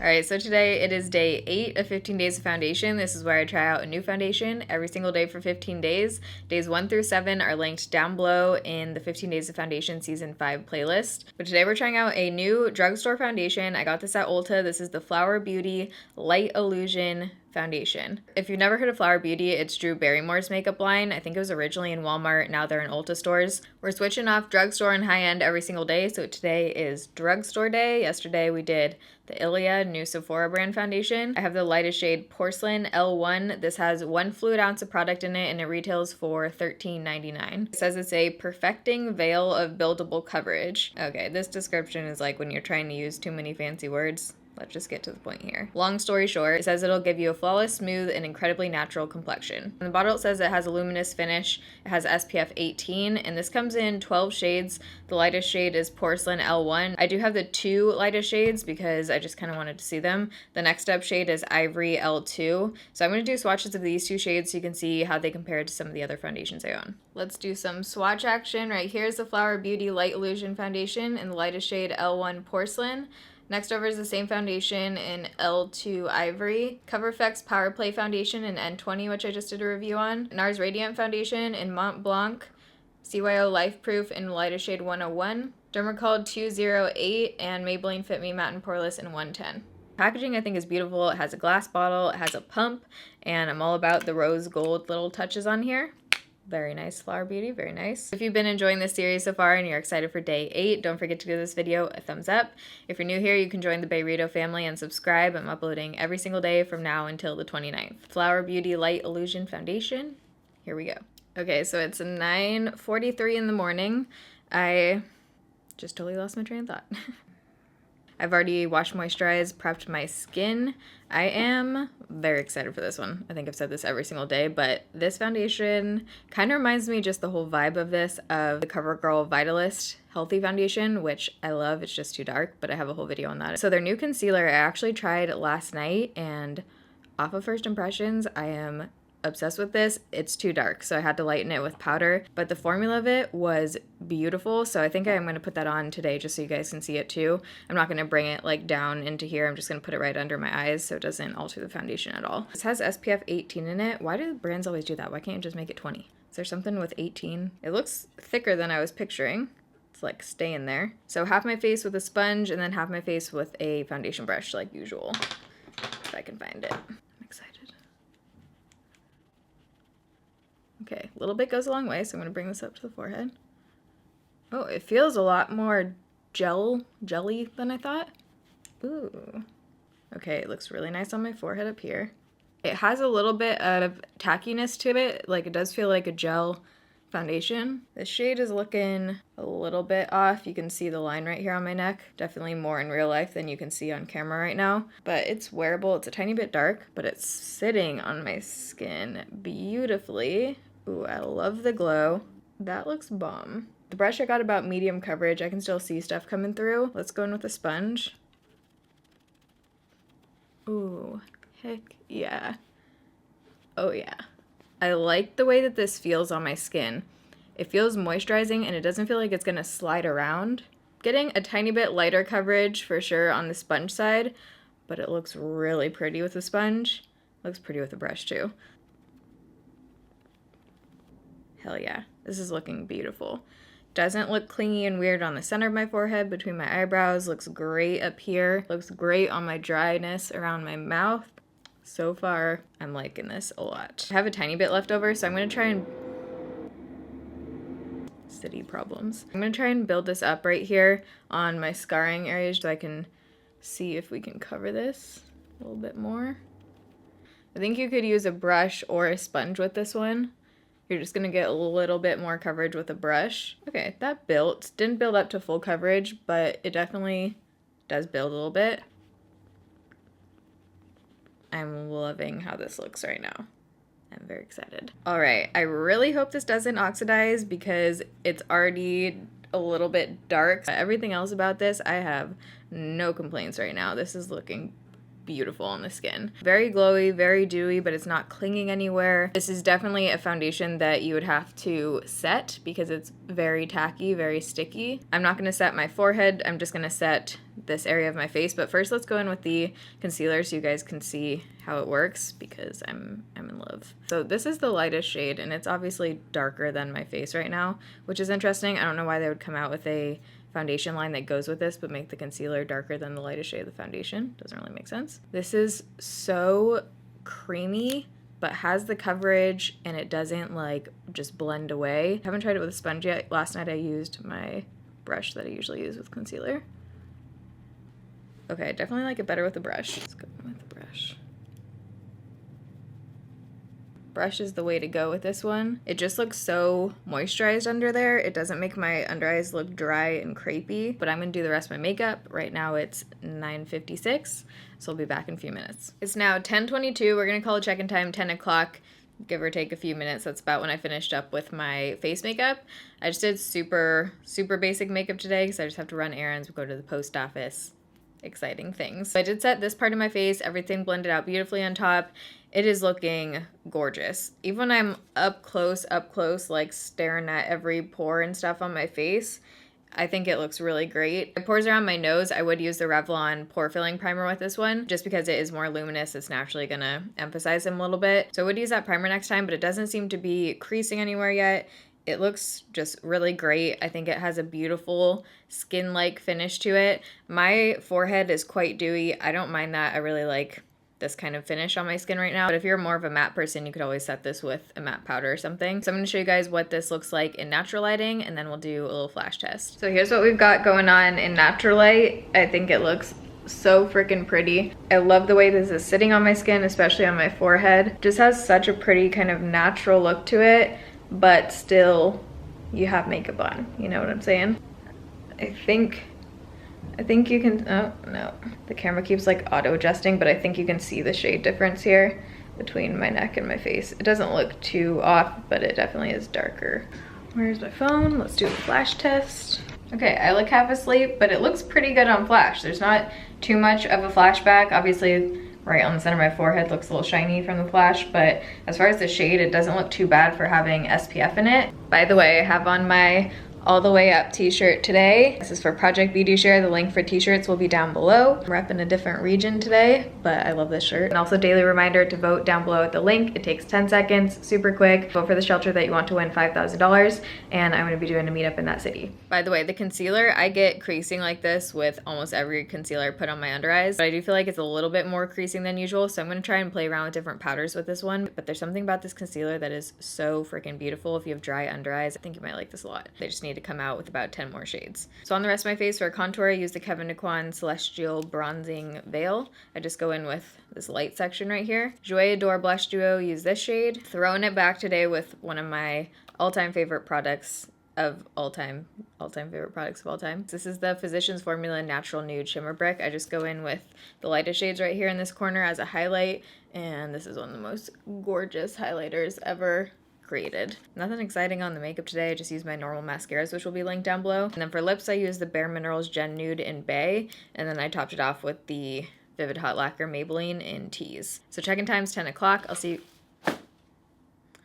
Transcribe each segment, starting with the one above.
Alright, so today it is day 8 of 15 days of foundation. This is where I try out a new foundation every single day for 15 days. Days 1 through 7 are linked down below in the 15 Days of Foundation Season 5 playlist. But today we're trying out a new drugstore foundation. I got this at Ulta. This is the Flower Beauty Light Illusion foundation. If you've never heard of Flower Beauty, it's Drew Barrymore's makeup line. I think it was originally in Walmart, now they're in Ulta stores. We're switching off drugstore and high-end every single day, so today is drugstore day. Yesterday we did the Ilia new Sephora brand foundation. I have the lightest shade Porcelain L1. This has 1 fluid ounce of product in it and it retails for $13.99. It says it's a perfecting veil of buildable coverage. Okay, this description is like when you're trying to use too many fancy words. Let's just get to the point here. Long story short, it says it'll give you a flawless, smooth, and incredibly natural complexion. On the bottle, it says it has a luminous finish. It has SPF 18, and this comes in 12 shades. The lightest shade is Porcelain L1. I do have the 2 lightest shades because I just kind of wanted to see them. The next up shade is Ivory L2. So I'm going to do swatches of these 2 shades so you can see how they compare to some of the other foundations I own. Let's do some swatch action. Right here is the Flower Beauty Light Illusion foundation in the lightest shade L1 Porcelain. Next over is the same foundation in L2 Ivory, Cover Effects Power Play foundation in N20, which I just did a review on, NARS Radiant foundation in Mont Blanc, CYO Life Proof in lightest shade 101, Dermacol 208, and Maybelline Fit Me Matte and Poreless in 110. Packaging I think is beautiful. It has a glass bottle, it has a pump, and I'm all about the rose gold little touches on here. Very nice, Flower Beauty, very nice. If you've been enjoying this series so far and you're excited for day 8, don't forget to give this video a thumbs up. If you're new here, you can join the Bayrito family and subscribe. I'm uploading every single day from now until the 29th. Flower Beauty Light Illusion Foundation, here we go. Okay, so it's 9:43 in the morning. I just totally lost my train of thought. I've already washed, moisturized, prepped my skin. I am very excited for this one. I think I've said this every single day, but this foundation kind of reminds me just the whole vibe of this, of the CoverGirl Vitalist Healthy Foundation, which I love. It's just too dark, but I have a whole video on that. So their new concealer, I actually tried last night, and off of first impressions, I am obsessed with this. It's too dark, so I had to lighten it with powder, but the formula of it was beautiful, so I think I'm going to put that on today just so you guys can see it too. I'm not going to bring it like down into here. I'm just going to put it right under my eyes so it doesn't alter the foundation at all. This has SPF 18 in it. Why do brands always do that? Why can't you just make it 20? Is there something with 18? It looks thicker than I was picturing. It's like staying there. So half my face with a sponge and then half my face with a foundation brush like usual, if I can find it. I'm excited. Okay, a little bit goes a long way, so I'm going to bring this up to the forehead. Oh, it feels a lot more jelly than I thought. Ooh. Okay, it looks really nice on my forehead up here. It has a little bit of tackiness to it, like it does feel like a gel foundation. The shade is looking a little bit off. You can see the line right here on my neck. Definitely more in real life than you can see on camera right now. But it's wearable. It's a tiny bit dark, but it's sitting on my skin beautifully. Ooh, I love the glow. That looks bomb. The brush I got about medium coverage. I can still see stuff coming through. Let's go in with a sponge. Ooh, heck yeah. Oh yeah. I like the way that this feels on my skin. It feels moisturizing and it doesn't feel like it's gonna slide around. Getting a tiny bit lighter coverage for sure on the sponge side, but it looks really pretty with the sponge. Looks pretty with the brush too. Hell yeah, this is looking beautiful. Doesn't look clingy and weird on the center of my forehead, between my eyebrows. Looks great up here. Looks great on my dryness around my mouth. So far, I'm liking this a lot. I have a tiny bit left over, so I'm gonna try and... City problems. I'm gonna try and build this up right here on my scarring areas so I can see if we can cover this a little bit more. I think you could use a brush or a sponge with this one. You're just gonna get a little bit more coverage with a brush. Okay, that built. Didn't build up to full coverage, but it definitely does build a little bit. I'm loving how this looks right now. I'm very excited. All right, I really hope this doesn't oxidize because it's already a little bit dark. Everything else about this, I have no complaints right now. This is looking beautiful on the skin. Very glowy, very dewy, but it's not clinging anywhere. This is definitely a foundation that you would have to set because it's very tacky, very sticky. I'm not gonna set my forehead, I'm just gonna set this area of my face, but first let's go in with the concealer so you guys can see how it works because I'm in love. So this is the lightest shade and it's obviously darker than my face right now, which is interesting. I don't know why they would come out with a foundation line that goes with this but make the concealer darker than the lightest shade of the foundation. Doesn't really make sense. This is so creamy but has the coverage and it doesn't like just blend away. I haven't tried it with a sponge yet. Last night I used my brush that I usually use with concealer. Okay, I definitely like it better with the brush. Let's go with the brush. Brush is the way to go with this one. It just looks so moisturized under there. It doesn't make my under eyes look dry and crepey, but I'm gonna do the rest of my makeup. Right now it's 9:56, so I'll be back in a few minutes. It's now 10:22. We're gonna call a check-in time 10 o'clock, give or take a few minutes. That's about when I finished up with my face makeup. I just did super basic makeup today because I just have to run errands, go to the post office. Exciting things. So I did set this part of my face, everything blended out beautifully on top. It is looking gorgeous. Even when I'm up close, like staring at every pore and stuff on my face, I think it looks really great. It pours around my nose. I would use the Revlon pore filling primer with this one just because it is more luminous. It's naturally gonna emphasize them a little bit. So I would use that primer next time, but it doesn't seem to be creasing anywhere yet. It looks just really great. I think it has a beautiful skin-like finish to it. My forehead is quite dewy. I don't mind that. I really like this kind of finish on my skin right now. But if you're more of a matte person, you could always set this with a matte powder or something. So I'm gonna show you guys what this looks like in natural lighting and then we'll do a little flash test. So here's what we've got going on in natural light. I think it looks so freaking pretty. I love the way this is sitting on my skin, especially on my forehead. Just has such a pretty kind of natural look to it, but still you have makeup on, you know what I'm saying? I think you can, oh no, the camera keeps like auto adjusting, but I think you can see the shade difference here between my neck and my face. It doesn't look too off, but it definitely is darker. Where's my phone? Let's do a flash test. Okay, I look half asleep, but it looks pretty good on flash. There's not too much of a flashback. Obviously, right on the center of my forehead looks a little shiny from the flash, but as far as the shade, it doesn't look too bad for having SPF in it. By the way, I have on my All the Way Up t-shirt today. This is for Project Beauty Share. The link for t-shirts will be down below. I'm repping a different region today, but I love this shirt. And also daily reminder to vote down below at the link. It takes 10 seconds, super quick. Vote for the shelter that you want to win $5,000, and I'm gonna be doing a meetup in that city. By the way, the concealer, I get creasing like this with almost every concealer I put on my under eyes, but I do feel like it's a little bit more creasing than usual, so I'm gonna try and play around with different powders with this one. But there's something about this concealer that is so freaking beautiful. If you have dry under eyes, I think you might like this a lot. They just need to come out with about 10 more shades. So on the rest of my face for a contour, I use the Kevyn Aucoin Celestial Bronzing Veil. I just go in with this light section right here. Jouer Adore Blush Duo, use this shade. Throwing it back today with one of my all-time favorite products of all time. Favorite products of all time. This is the Physicians Formula Natural Nude Shimmer Brick. I just go in with the lightest shades right here in this corner as a highlight, and this is one of the most gorgeous highlighters ever created. Nothing exciting on the makeup today. I just use my normal mascaras, which will be linked down below. And then for lips, I use the Bare Minerals Gen Nude in Bay, and then I topped it off with the Vivid Hot Lacquer Maybelline in Tease. So check-in time's 10 o'clock. I'll see you.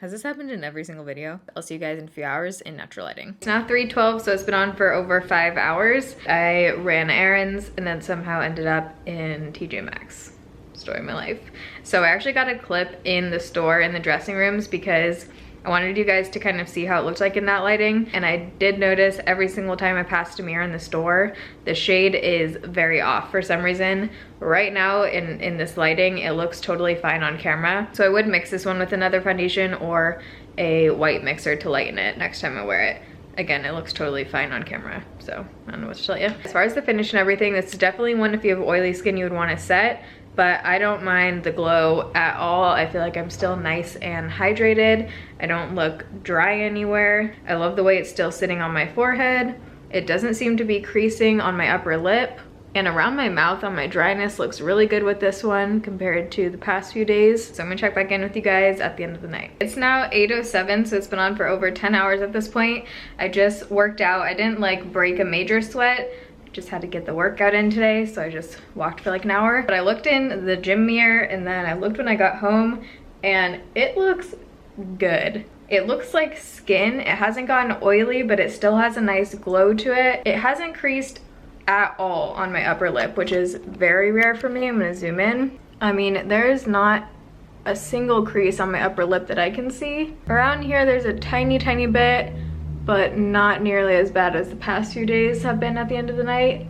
Has this happened in every single video? I'll see you guys in a few hours in natural lighting. It's now 3:12, so it's been on for over 5 hours. I ran errands and then somehow ended up in TJ Maxx. Story of my life. So I actually got a clip in the store in the dressing rooms because I wanted you guys to kind of see how it looked like in that lighting, and I did notice every single time I passed a mirror in the store, the shade is very off for some reason. Right now in this lighting, it looks totally fine on camera. So I would mix this one with another foundation or a white mixer to lighten it next time I wear it. Again, it looks totally fine on camera, so I don't know what to tell you. As far as the finish and everything, this is definitely one if you have oily skin you would want to set, but I don't mind the glow at all. I feel like I'm still nice and hydrated. I don't look dry anywhere. I love the way it's still sitting on my forehead. It doesn't seem to be creasing on my upper lip. And around my mouth on my dryness looks really good with this one compared to the past few days. So I'm gonna check back in with you guys at the end of the night. It's now 8:07, so it's been on for over 10 hours at this point. I just worked out. I didn't like break a major sweat, Just had to get the workout in today, so I just walked for like an hour. But I looked in the gym mirror and then I looked when I got home, and it looks good. It looks like skin. It hasn't gotten oily, but it still has a nice glow to it. It hasn't creased at all on my upper lip, which is very rare for me. I'm gonna zoom in. I mean, there's not a single crease on my upper lip that I can see. Around here, there's a tiny bit, but not nearly as bad as the past few days have been at the end of the night.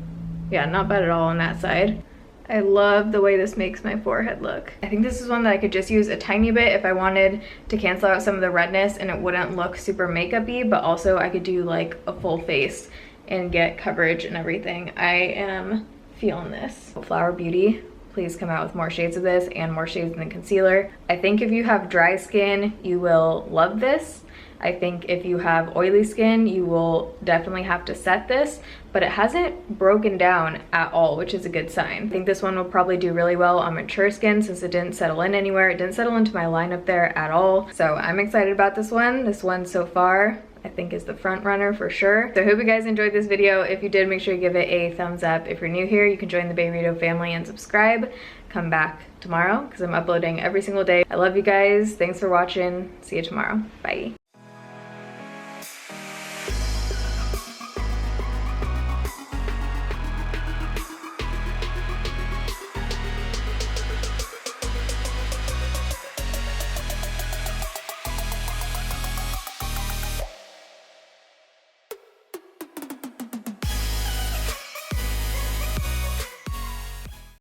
Yeah, not bad at all on that side. I love the way this makes my forehead look. I think this is one that I could just use a tiny bit if I wanted to cancel out some of the redness and it wouldn't look super makeup-y, but also I could do like a full face and get coverage and everything. I am feeling this. Flower Beauty, please come out with more shades of this and more shades than concealer. I think if you have dry skin, you will love this. I think if you have oily skin, you will definitely have to set this, but it hasn't broken down at all, which is a good sign. I think this one will probably do really well on mature skin since it didn't settle in anywhere. It didn't settle into my line up there at all. So I'm excited about this one. This one so far, I think is the front runner for sure. So I hope you guys enjoyed this video. If you did, make sure you give it a thumbs up. If you're new here, you can join the Bayrito family and subscribe. Come back tomorrow because I'm uploading every single day. I love you guys. Thanks for watching. See you tomorrow. Bye.